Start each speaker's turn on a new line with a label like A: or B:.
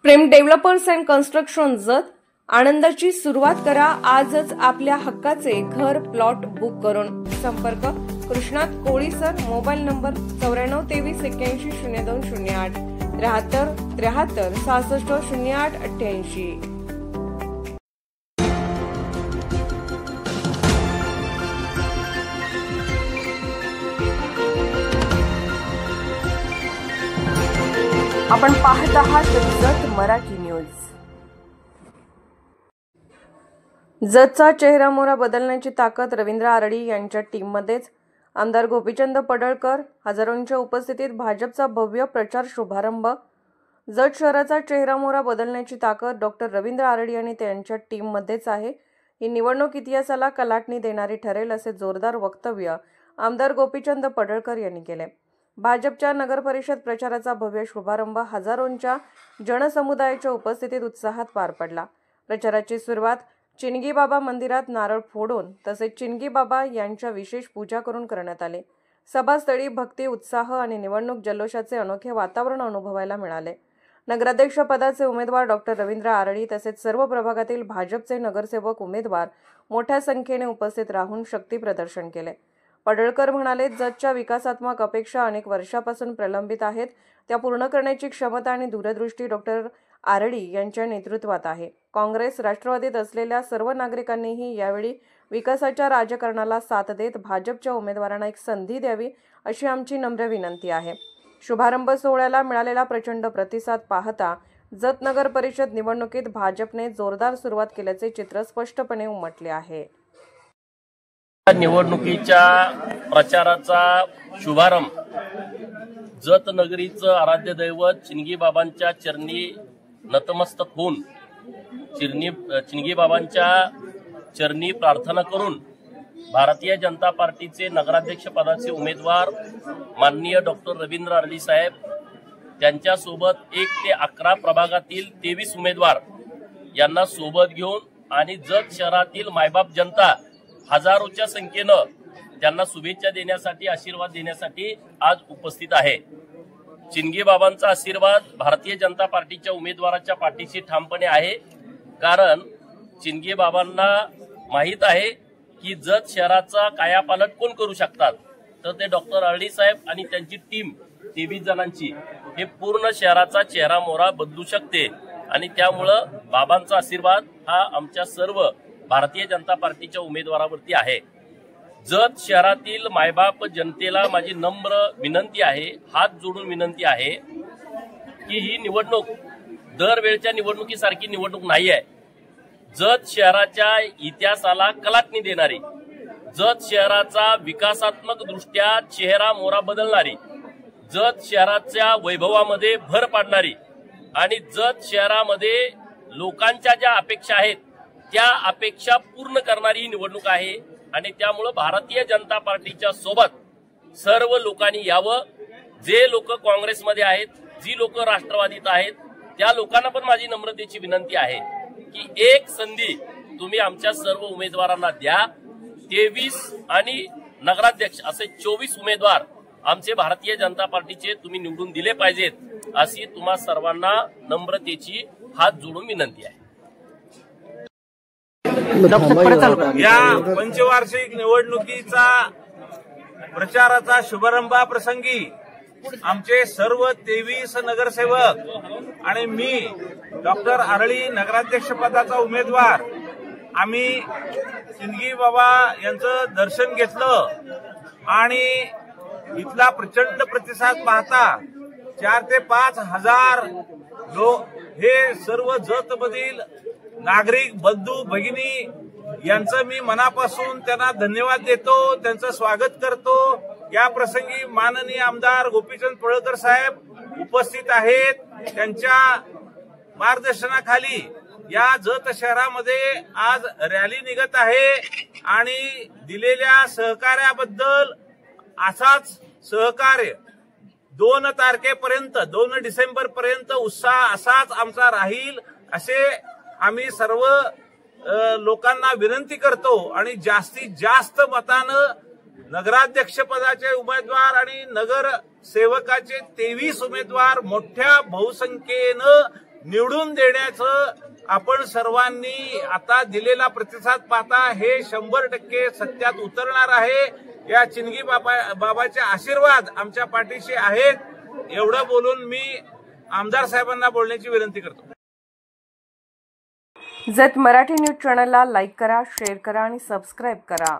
A: Prem developers and construction Jath आनंदाची सुरुवात करा आजच आपल्या हक्काचे घर प्लॉट बुक करून। संपर्क कृष्णात कोळी सर, मोबाईल नंबर 9423810208 73 73 66 08 88। आपण पाहत आहात जत मराठी न्यूज। जतचा चेहरामोहरा बदलण्याची ताकद रवींद्र आरडी यांच्या टीममध्येच। आमदार गोपीचंद पडळकर हजारोंच्या उपस्थितीत भाजपचा भव्य प्रचार शुभारंभ। जत शहराचा चेहरामोहरा बदलण्याची ताकद डॉक्टर रवींद्र आरडी आणि त्यांच्या टीममध्येच आहे। ही निवडणूक इतिहासाला कलाटणी देणारी ठरेल असे जोरदार वक्तव्य आमदार गोपीचंद पडळकर यांनी केले। भाजपच्या नगरपरिषद प्रचाराचा भव्य शुभारंभ हजारोंच्या जनसमुदायाच्या उपस्थितीत उत्साहात पार पडला। प्रचाराची सुरुवात चिनगी बाबा मंदिरात नारळ फोडून तसेच चिनगी बाबा यांच्या विशेष पूजा करून करण्यात आले। सभास्थळी भक्ती, उत्साह आणि निवडणूक जल्लोषाचे अनोखे वातावरण अनुभवायला मिळाले। नगराध्यक्ष पदाचे उमेदवार डॉक्टर रवींद्र आरडी तसेच सर्व प्रभागातील भाजपचे नगरसेवक उमेदवार मोठ्या संख्येने उपस्थित राहून शक्ती प्रदर्शन केले। पडळकर म्हणाले, जतच्या विकासात्मक अपेक्षा अनेक वर्षापासून प्रलंबित आहेत, त्या पूर्ण करण्याची क्षमता आणि दूरदृष्टी डॉक्टर आरडी यांच्या नेतृत्वात आहे। काँग्रेस राष्ट्रवादीत असलेल्या सर्व नागरिकांनीही यावेळी विकासाच्या राजकारणाला साथ देत भाजपच्या उमेदवारांना एक संधी द्यावी अशी आमची नम्र विनंती आहे। शुभारंभ सोहळ्याला मिळालेला प्रचंड प्रतिसाद पाहता जत नगर परिषद निवडणुकीत भाजपने जोरदार सुरुवात केल्याचे चित्र स्पष्टपणे उमटले आहे।
B: निवडणुकीच्या प्रचाराचा शुभारंभ जत नगरीचं आराध्य दैवत चिनगी बाबांच्या चरणी नतमस्तक होऊन चिनगी बाबांच्या चरणी प्रार्थना करून भारतीय जनता पार्टीचे नगराध्यक्ष पदाचे उमेदवार माननीय डॉक्टर रवींद्र आरडी साहेब त्यांच्यासोबत 1 ते 11 प्रभागातील 23 उमेदवार यांना सोबत घेऊन आणि जत शहरातील मायबाप जनता हजारोच्या संख्येनं त्यांना शुभेच्छा देण्यासाठी, आशीर्वाद देण्यासाठी आज उपस्थित आहे। चिनगी बाबांचा आशीर्वाद भारतीय जनता पार्टीच्या उमेदवाराच्या पाठीशी ठामपणे आहे, कारण चिनगी बाबांना माहीत आहे की जत शहराचा कायापालट कोण करू शकतात, तर ते डॉक्टर आरडी साहेब आणि त्यांची टीम 23 जणांची हे पूर्ण शहराचा चेहरामोहरा बदलू शकते आणि त्यामुळं बाबांचा आशीर्वाद हा आमच्या सर्व भारतीय जनता पार्टीच्या उमेदवारावरती आहे। जत शहरातील मायबाप जनतेला माझी नम्र विनंती आहे, हात जोडून विनंती आहे की ही निवडणूक दरवेळच्या निवडणुकीसारखी निवडणूक नाही आहे। जत शहराच्या इतिहासाला कलाटणी देणारी, जत शहराचा विकासात्मक दृष्ट्या चेहरामोहरा बदलणारी, जत शहराच्या वैभवामध्ये भर पाडणारी आणि जत शहरामध्ये लोकांच्या ज्या अपेक्षा आहेत त्या अपेक्षा पूर्ण करणारी ही निवडणूक आहे आणि त्यामुळे भारतीय जनता पार्टीच्या सोबत सर्व लोकांनी यावं। जे लोक काँग्रेसमध्ये आहेत, जी लोक राष्ट्रवादीत आहेत, त्या लोकांना पण माझी नम्रतेची विनंती आहे की एक संधी तुम्ही आमच्या सर्व उमेदवारांना द्या। 23 आणि नगराध्यक्ष असे 24 उमेदवार आमचे भारतीय जनता पार्टीचे तुम्ही निवडून दिले पाहिजेत, अशी तुम्हा सर्वांना नम्रतेची हात जोडून विनंती आहे।
C: या पंचवार्षिक निवडणुकीचा प्रचाराचा शुभारंभाप्रसंगी आमचे सर्व 23 नगरसेवक आणि मी डॉक्टर आरडी नगराध्यक्ष पदाचा उमेदवार आम्ही चिनगी बाबा यांचं दर्शन घेतलं आणि इथला प्रचंड प्रतिसाद पाहता 4 ते 5 हजार लोक हे सर्व जतमधील नागरिक बंधू भगिनी यांचं मी मनापासून त्यांना धन्यवाद देतो, त्यांचं स्वागत करतो। या प्रसंगी माननीय आमदार गोपीचंद पडळकर साहेब उपस्थित आहेत, त्यांच्या मार्गदर्शनाखाली या जत शहरामध्ये आज रॅली निघत आहे आणि दिलेल्या सहकार्याबद्दल असाच सहकार्य 2 तारखेपर्यंत 2 डिसेंबर पर्यंत उत्साह असाच आमचा राहील असे आम्ही सर्व लोकांना विनंती करतो आणि जास्तीत जास्त मतानं नगराध्यक्ष पदाचे उमेदवार आणि नगर सेवकाचे 23 उमेदवार मोठ्या बहुसंख्येनं निवडून देण्याचं आपण सर्वांनी आता दिलेला प्रतिसाद पाहता हे 100% सत्यात उतरणार आहे। या चिंगी बाबाचे आशीर्वाद आमच्या पाठीशी आहेत एवढं बोलून मी आमदार साहेबांना बोलण्याची विनंती करतो।
A: जत मराठी न्यूज चॅनलला लाईक करा, शेअर करा आणि सबस्क्राईब करा।